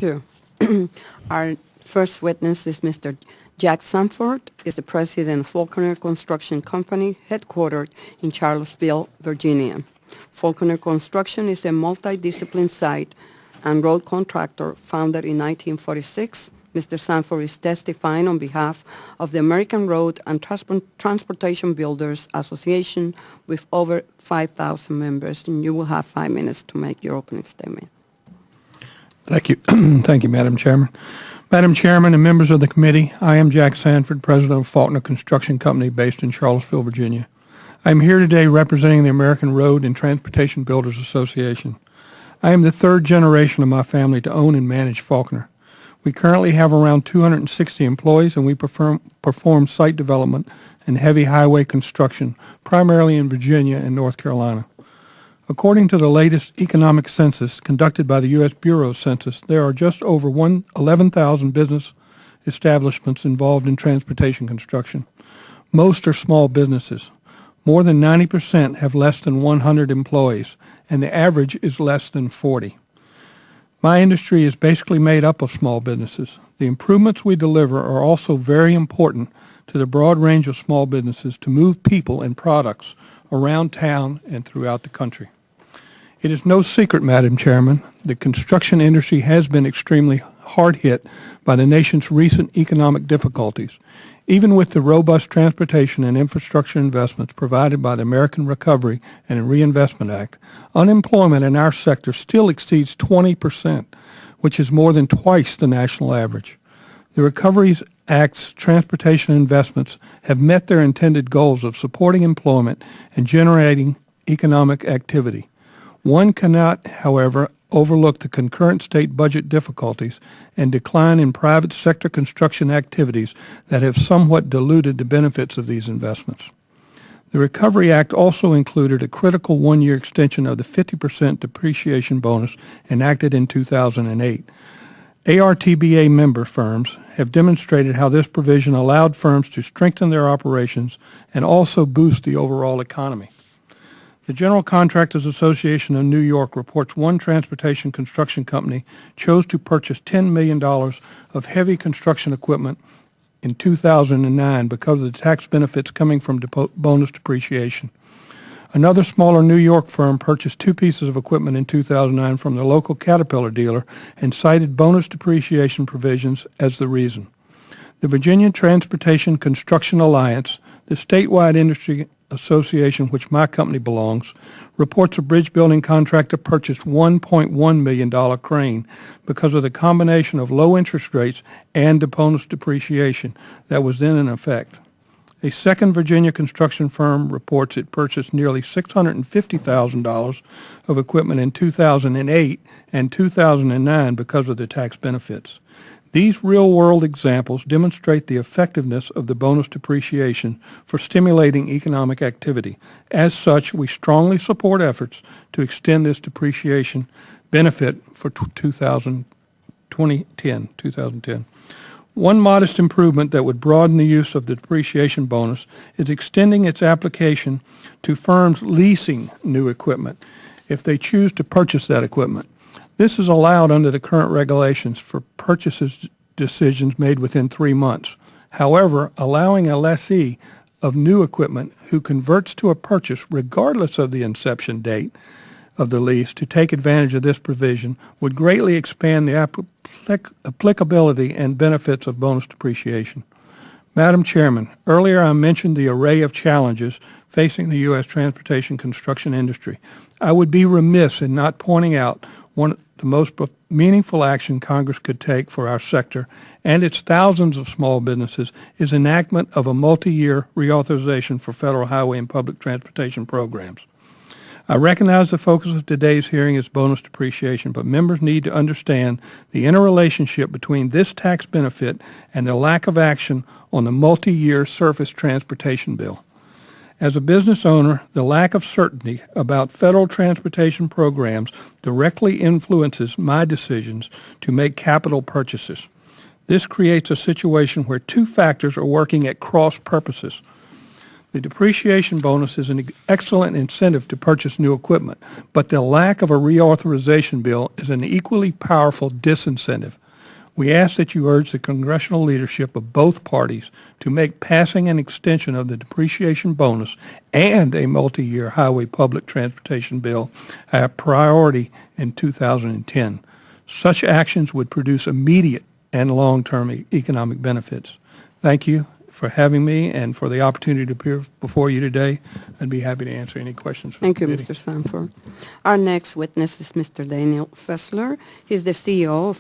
you. Our first witness is Mr. Jack Sanford, is the president of Faulconer Construction Company, headquartered in Charlottesville, Virginia. Faulconer Construction is a multidiscipline site and road contractor founded in 1946. Mr. Sanford is testifying on behalf of the American Road and Transportation Builders Association with over 5,000 members, and you will have 5 minutes to make your opening statement. Thank you. Thank you, Madam Chairman. Madam Chairman and members of the committee, I am Jack Sanford, president of Faulconer Construction Company based in Charlottesville, Virginia. I am here today representing the American Road and Transportation Builders Association. I am the third generation of my family to own and manage Faulconer. We currently have around 260 employees, and we perform site development and heavy highway construction, primarily in Virginia and North Carolina. According to the latest economic census conducted by the U.S. Bureau of Census, there are just over 11,000 business establishments involved in transportation construction. Most are small businesses. More than 90% have less than 100 employees, and the average is less than 40. My industry is basically made up of small businesses. The improvements we deliver are also very important to the broad range of small businesses to move people and products around town and throughout the country. It is no secret, Madam Chairman, the construction industry has been extremely hard hit by the nation's recent economic difficulties. Even with the robust transportation and infrastructure investments provided by the American Recovery and Reinvestment Act, unemployment in our sector still exceeds 20%, which is more than twice the national average. The Recovery Act's transportation investments have met their intended goals of supporting employment and generating economic activity. One cannot, however, overlook the concurrent state budget difficulties and decline in private sector construction activities that have somewhat diluted the benefits of these investments. The Recovery Act also included a critical one-year extension of the 50% depreciation bonus enacted in 2008. ARTBA member firms have demonstrated how this provision allowed firms to strengthen their operations and also boost the overall economy. The General Contractors Association of New York reports one transportation construction company chose to purchase $10 million of heavy construction equipment in 2009 because of the tax benefits coming from bonus depreciation. Another smaller New York firm purchased 2 pieces of equipment in 2009 from the local Caterpillar dealer and cited bonus depreciation provisions as the reason. The Virginia Transportation Construction Alliance, the statewide industry association which my company belongs, reports a bridge building contractor purchased $1.1 million crane because of the combination of low interest rates and the bonus depreciation that was then in effect. A second Virginia construction firm reports it purchased nearly $650,000 of equipment in 2008 and 2009 because of the tax benefits. These real-world examples demonstrate the effectiveness of the bonus depreciation for stimulating economic activity. As such, we strongly support efforts to extend this depreciation benefit for 2010. One modest improvement that would broaden the use of the depreciation bonus is extending its application to firms leasing new equipment if they choose to purchase that equipment. This is allowed under the current regulations for purchases decisions made within 3 months. However, allowing a lessee of new equipment who converts to a purchase regardless of the inception date of the lease to take advantage of this provision would greatly expand the applicability and benefits of bonus depreciation. Madam Chairman, earlier I mentioned the array of challenges facing the U.S. transportation construction industry. I would be remiss in not pointing out one of the most meaningful action Congress could take for our sector and its thousands of small businesses is enactment of a multi-year reauthorization for federal highway and public transportation programs. I recognize the focus of today's hearing is bonus depreciation, but members need to understand the interrelationship between this tax benefit and the lack of action on the multi-year surface transportation bill. As a business owner, the lack of certainty about federal transportation programs directly influences my decisions to make capital purchases. This creates a situation where 2 factors are working at cross purposes. The depreciation bonus is an excellent incentive to purchase new equipment, but the lack of a reauthorization bill is an equally powerful disincentive. We ask that you urge the congressional leadership of both parties to make passing an extension of the depreciation bonus and a multi-year highway public transportation bill a priority in 2010. Such actions would produce immediate and long-term economic benefits. Thank you for having me and for the opportunity to appear before you today. I'd be happy to answer any questions. Thank you, Mr. Sanford. Our next witness is Mr. Daniel Fessler. He's the CEO of